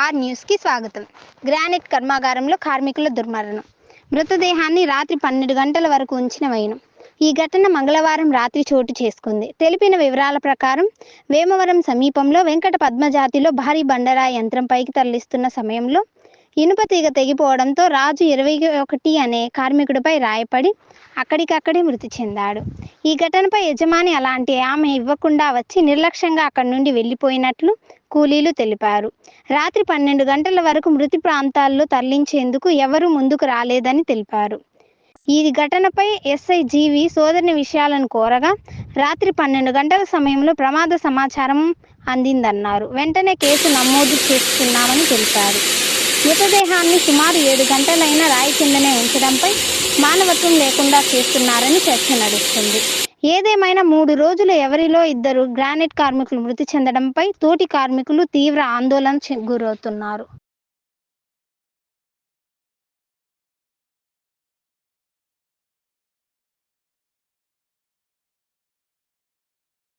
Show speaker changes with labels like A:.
A: Are న్యూస్కి స్వాగతం. Granite కర్మాగారంలో కార్మికుల దుర్మరణం. మృతదేహాన్ని రాత్రి 12 గంటల వరకు ఉంచిన వైనం. ఈ ఘటన మంగళవారం రాత్రి చోటు చేసుకుంది. తెలిపిన వివరాల ప్రకారం వేమవరం సమీపంలో వెంకట పద్మజాతిలో భారీ బండరాయి యంత్రం పైకి తరలిస్తున్న సమయంలో ఇనుప తీగ తెగిపోవడంతో రాజు 21 అనే కార్మికుడిపై రాయపడి అక్కడికక్కడే మృతి చెందాడు. ఈ ఘటనపై యజమాని అలాంటి ఆమె ఇవ్వకుండా వచ్చి నిర్లక్ష్యంగా అక్కడి నుండి వెళ్లిపోయినట్లు కూలీలు తెలిపారు. రాత్రి 12 గంటల వరకు మృతి ప్రాంతాల్లో తరలించేందుకు ఎవరూ ముందుకు రాలేదని తెలిపారు. ఈ ఘటనపై ఎస్ఐ జీవి సోదరుని విషయాలను కోరగా రాత్రి 12 గంటల సమయంలో ప్రమాద సమాచారం అందిందన్నారు. వెంటనే కేసు నమోదు చేస్తున్నామని తెలిపారు. మృతదేహాన్ని సుమారు 7 గంటలైన రాయి కిందనే ఉంచడంపై మానవత్వం లేకుండా చేస్తున్నారని చర్చ నడుస్తుంది. ఏదేమైనా 3 రోజులు ఎవరిలో ఇద్దరు గ్రానైట్ కార్మికులు మృతి చెందడంపై తోటి కార్మికులు తీవ్ర ఆందోళన గురవుతున్నారు.